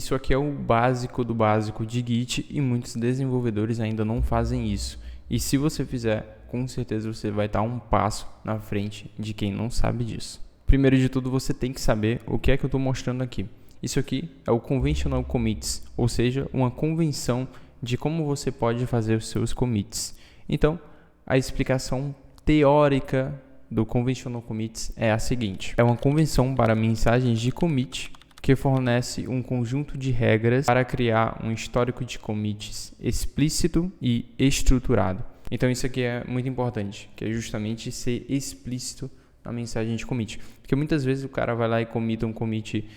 Isso aqui é o básico do básico de Git e muitos desenvolvedores ainda não fazem isso. E se você fizer, com certeza você vai estar um passo na frente de quem não sabe disso. Primeiro de tudo, você tem que saber o que é que eu estou mostrando aqui. Isso aqui é o Conventional Commits, ou seja, uma convenção de como você pode fazer os seus commits. Então, a explicação teórica do Conventional Commits é a seguinte: é uma convenção para mensagens de commit que fornece um conjunto de regras para criar um histórico de commits explícito e estruturado. Então isso aqui é muito importante, que é justamente ser explícito na mensagem de commit. Porque muitas vezes o cara vai lá e commita um commit,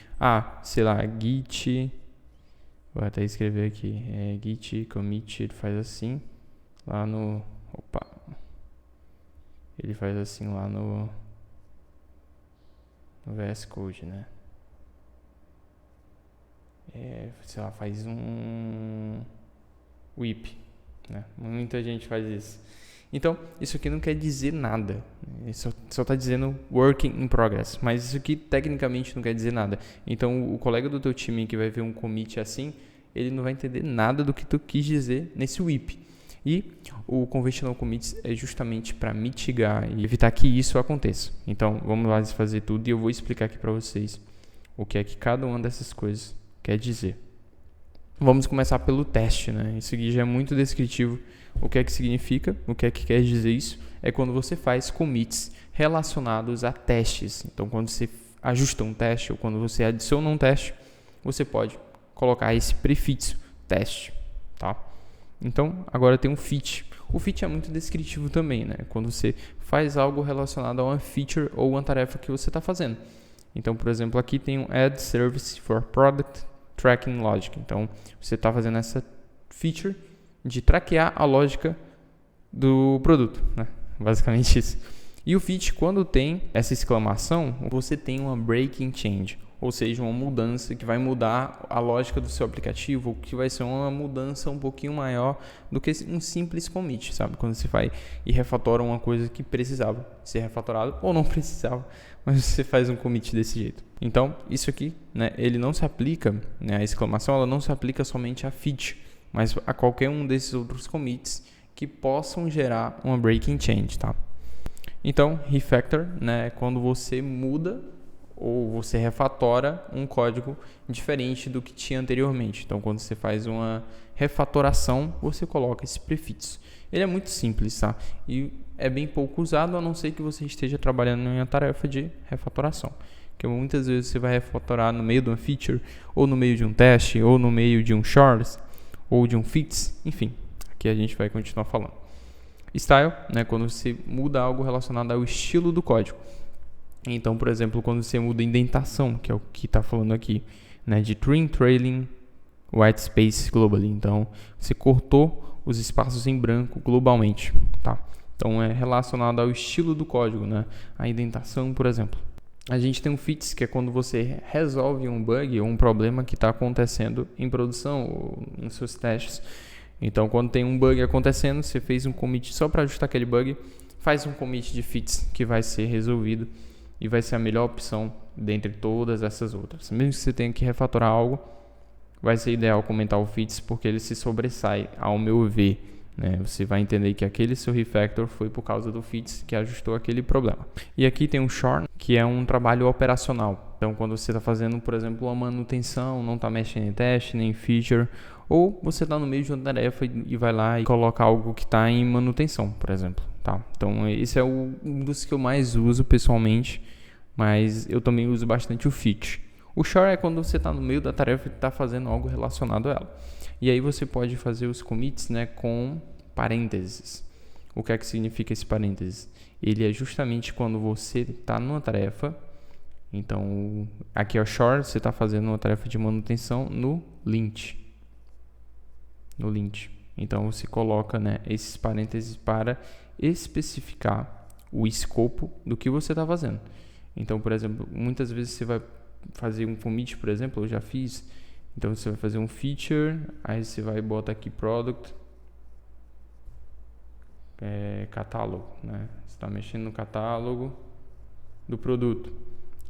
sei lá, git, vou até escrever aqui, git commit, ele faz assim, lá no, ele faz assim lá no VS Code, né? Sei lá, faz um whip, né? Muita gente faz isso. Então, isso aqui não quer dizer nada. Isso só está dizendo working in progress. Mas isso aqui tecnicamente não quer dizer nada. Então, o colega do teu time que vai ver um commit assim, ele não vai entender nada do que tu quis dizer nesse whip. E o Conventional Commits é justamente para mitigar e evitar que isso aconteça. Então, vamos lá fazer tudo e eu vou explicar aqui para vocês o que é que cada uma dessas coisas quer dizer. Vamos começar pelo teste, né? Isso aqui já é muito descritivo. O que é que significa? O que é que quer dizer isso? É quando você faz commits relacionados a testes. Então, quando você ajusta um teste ou quando você adiciona um teste, você pode colocar esse prefixo teste, tá? Então, agora tem um feat. O feat é muito descritivo também, né? Quando você faz algo relacionado a uma feature ou uma tarefa que você está fazendo. Então, por exemplo, aqui tem um Add Service for Product Tracking Logic. Então, você está fazendo essa feature de traquear a lógica do produto, né? Basicamente isso. E o feat, quando tem essa exclamação, você tem uma breaking change, ou seja, uma mudança que vai mudar a lógica do seu aplicativo, ou que vai ser uma mudança um pouquinho maior do que um simples commit, sabe? Quando você vai e refatora uma coisa que precisava ser refatorado ou não precisava, mas você faz um commit desse jeito. Então, isso aqui, né, ele não se aplica, né, a exclamação, ela não se aplica somente a feat, mas a qualquer um desses outros commits que possam gerar uma breaking change, tá? Então, refactor, né, é quando você muda ou você refatora um código diferente do que tinha anteriormente. Então, quando você faz uma refatoração, você coloca esse prefixo. Ele é muito simples, tá? E é bem pouco usado, a não ser que você esteja trabalhando em uma tarefa de refatoração. Que muitas vezes você vai refatorar no meio de uma feature, ou no meio de um teste, ou no meio de um shorts, ou de um fix, enfim. Aqui a gente vai continuar falando. Style, né, quando você muda algo relacionado ao estilo do código. Então, por exemplo, quando você muda a indentação, que é o que está falando aqui, né, de trim, trailing, white space globally. Então, você cortou os espaços em branco globalmente, tá? Então, é relacionado ao estilo do código, né? A indentação, por exemplo. A gente tem um fix, que é quando você resolve um bug ou um problema que está acontecendo em produção ou nos seus testes. Então, quando tem um bug acontecendo, você fez um commit só para ajustar aquele bug, faz um commit de fix que vai ser resolvido e vai ser a melhor opção dentre todas essas outras. Mesmo que você tenha que refatorar algo, vai ser ideal comentar o fix porque ele se sobressai, ao meu ver. Né? Você vai entender que aquele seu refactor foi por causa do fix que ajustou aquele problema. E aqui tem um shorn, que é um trabalho operacional. Então, quando você está fazendo, por exemplo, uma manutenção, não está mexendo em teste, nem em feature, ou você está no meio de uma tarefa e vai lá e coloca algo que está em manutenção, por exemplo. Tá? Então, esse é um dos que eu mais uso pessoalmente, mas eu também uso bastante o feat. O short é quando você está no meio da tarefa e está fazendo algo relacionado a ela. E aí você pode fazer os commits, né, com parênteses. O que é que significa esse parênteses? Ele é justamente quando você está numa tarefa. Então, aqui é o short, você está fazendo uma tarefa de manutenção no lint. No lint. Então, você coloca, né, esses parênteses para especificar o escopo do que você está fazendo. Então, por exemplo, muitas vezes você vai fazer um commit, por exemplo, eu já fiz. Então, você vai fazer um feature, aí você vai botar aqui product, catálogo, né? Você está mexendo no catálogo do produto.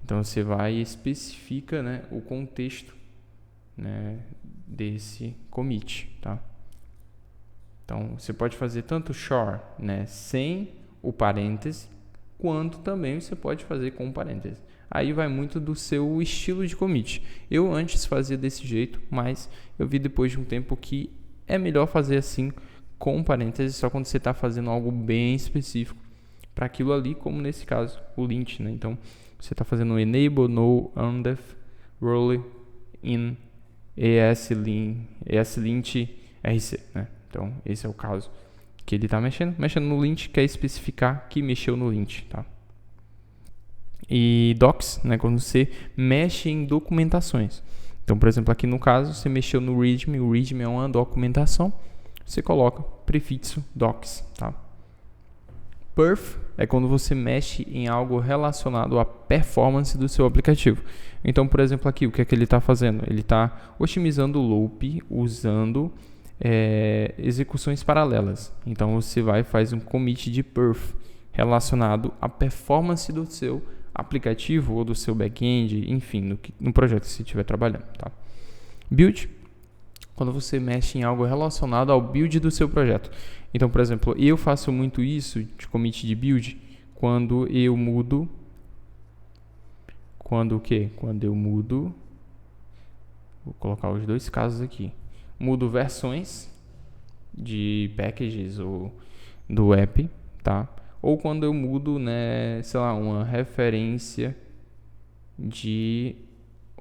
Então, você vai e especifica, né, o contexto né, desse commit, tá? Então, você pode fazer tanto shore, né, sem o parêntese, quanto também você pode fazer com parêntese. Aí vai muito do seu estilo de commit. Eu antes fazia desse jeito, mas eu vi depois de um tempo que é melhor fazer assim, com parênteses, só quando você está fazendo algo bem específico para aquilo ali, como nesse caso, o lint, né? Então, você está fazendo enable no undef role in ESLint RC, né? Então, esse é o caso que ele está mexendo no lint, quer especificar que mexeu no lint, tá? E docs, né, quando você mexe em documentações. Então, por exemplo, aqui no caso, você mexeu no README, o README é uma documentação, você coloca prefixo docs, tá? Perf é quando você mexe em algo relacionado à performance do seu aplicativo. Então, por exemplo, aqui, o que é que ele está fazendo? Ele está otimizando o loop usando execuções paralelas. Então, você vai e faz um commit de perf relacionado à performance do seu aplicativo ou do seu back-end, enfim, no projeto que você estiver trabalhando, tá? Build, quando você mexe em algo relacionado ao build do seu projeto. Então, por exemplo, eu faço muito isso de commit de build quando eu mudo. Quando o quê? Quando eu mudo. Vou colocar os dois casos aqui. Mudo versões de packages ou do app, tá? Ou quando eu mudo, né, sei lá, uma referência de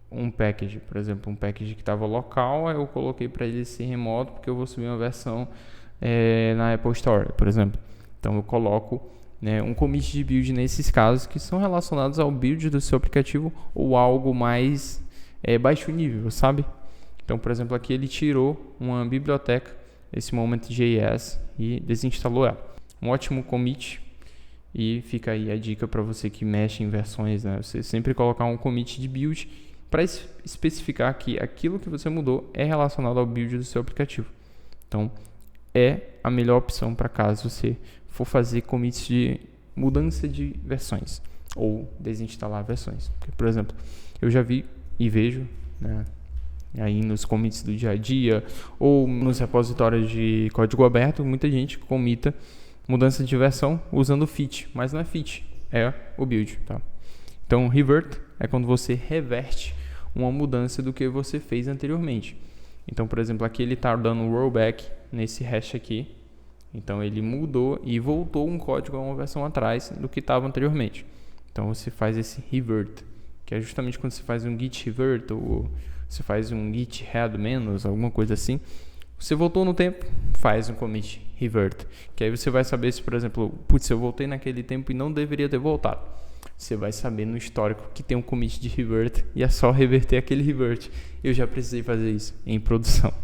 um package, por exemplo, um package que estava local, aí eu coloquei para ele ser remoto porque eu vou subir uma versão na Apple Store, por exemplo. Então eu coloco, né, um commit de build nesses casos que são relacionados ao build do seu aplicativo ou algo mais baixo nível, sabe? Então, por exemplo, aqui ele tirou uma biblioteca, esse Moment.js, e desinstalou ela. Um ótimo commit. E fica aí a dica para você que mexe em versões, né? Você sempre colocar um commit de build para especificar que aquilo que você mudou é relacionado ao build do seu aplicativo. Então, é a melhor opção para caso você for fazer commits de mudança de versões ou desinstalar versões. Porque, por exemplo, eu já vi e vejo, né, aí nos commits do dia a dia ou nos repositórios de código aberto, muita gente commita mudança de versão usando fit, mas não é fit, é o build, tá? Então, revert é quando você reverte uma mudança do que você fez anteriormente. Então, por exemplo, aqui ele está dando um rollback nesse hash aqui. Então, ele mudou e voltou um código a uma versão atrás do que estava anteriormente. Então, você faz esse revert, que é justamente quando você faz um git revert ou você faz um git head menos, alguma coisa assim. Você voltou no tempo, faz um commit revert, que aí você vai saber se, por exemplo, putz, eu voltei naquele tempo e não deveria ter voltado. Você vai saber no histórico que tem um commit de revert e é só reverter aquele revert. Eu já precisei fazer isso em produção,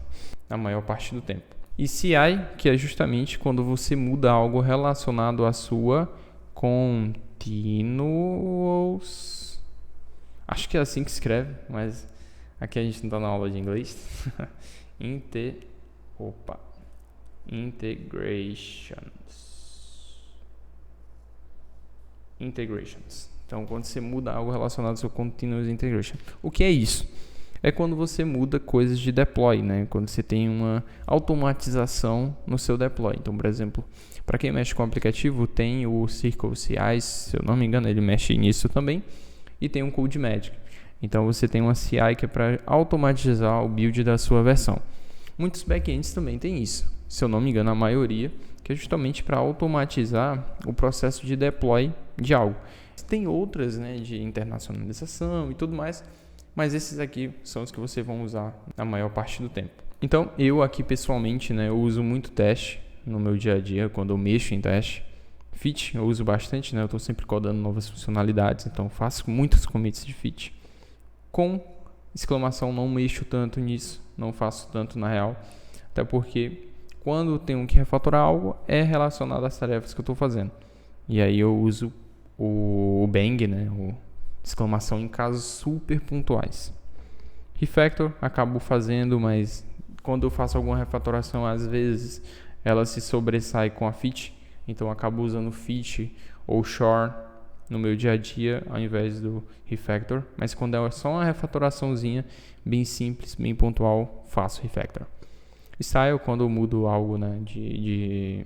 na maior parte do tempo. E CI, que é justamente quando você muda algo relacionado à sua continuous. Acho que é assim que escreve, mas aqui a gente não está na aula de inglês. Integrations. Então, quando você muda algo relacionado ao seu Continuous Integration. O que é isso? É quando você muda coisas de deploy, né? Quando você tem uma automatização no seu deploy. Então, por exemplo, para quem mexe com o aplicativo, tem o Circle CI, se eu não me engano, ele mexe nisso também. E tem um CodeMagic. Então, você tem uma CI que é para automatizar o build da sua versão. Muitos backends também têm isso, se eu não me engano, a maioria, que é justamente para automatizar o processo de deploy de algo. Tem outras, né, de internacionalização e tudo mais, mas esses aqui são os que vocês vão usar na maior parte do tempo. Então, eu aqui pessoalmente, né, eu uso muito teste no meu dia a dia, quando eu mexo em teste. Fit eu uso bastante, né, eu estou sempre codando novas funcionalidades, então faço muitos commits de fit. Com exclamação, não mexo tanto nisso, não faço tanto na real, até porque quando eu tenho que refatorar algo é relacionado às tarefas que eu estou fazendo, e aí eu uso o bang, né, o exclamação em casos super pontuais. Refactor acabo fazendo, mas quando eu faço alguma refatoração, às vezes ela se sobressai com a fit, então eu acabo usando fit ou shore no meu dia a dia ao invés do refactor, mas quando é só uma refatoraçãozinha bem simples, bem pontual, faço refactor. Style, quando eu mudo algo, né, de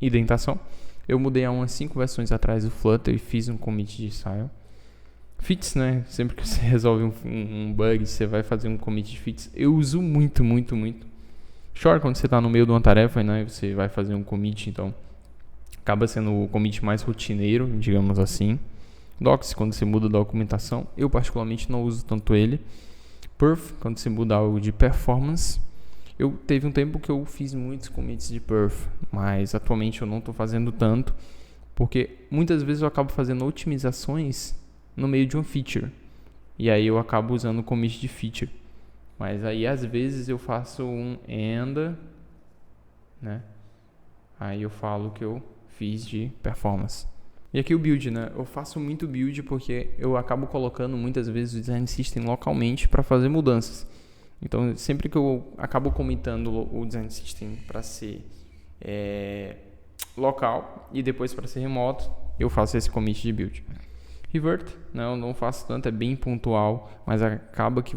indentação, eu mudei há umas 5 versões atrás do Flutter e fiz um commit de style. Fits, né, sempre que você resolve um bug, você vai fazer um commit de fits. Eu uso muito. Sure, quando você está no meio de uma tarefa, né, você vai fazer um commit, então acaba sendo o commit mais rotineiro, digamos assim. Docs, quando você muda a documentação, eu particularmente não uso tanto ele. Perf, quando você muda algo de performance. Eu teve um tempo que eu fiz muitos commits de perf, mas atualmente eu não estou fazendo tanto, porque muitas vezes eu acabo fazendo otimizações no meio de uma feature, e aí eu acabo usando o commit de feature. Mas aí às vezes eu faço um and, né? Aí eu falo que eu fiz de performance. E aqui o build, né? Eu faço muito build porque eu acabo colocando muitas vezes o design system localmente para fazer mudanças. Então sempre que eu acabo comitando o design system para ser local e depois para ser remoto, eu faço esse commit de build. Revert, né? Eu não faço tanto, é bem pontual, mas acaba que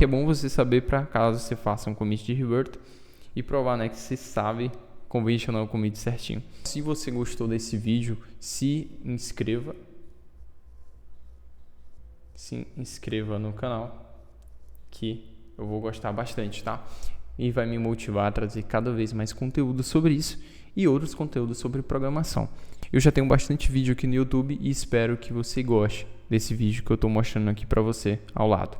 é bom você saber para caso você faça um commit de revert e provar, né, que você sabe convencionar o commit certinho. Se você gostou desse vídeo, se inscreva no canal, que eu vou gostar bastante, tá? E vai me motivar a trazer cada vez mais conteúdo sobre isso e outros conteúdos sobre programação. Eu já tenho bastante vídeo aqui no YouTube e espero que você goste desse vídeo que eu estou mostrando aqui para você ao lado.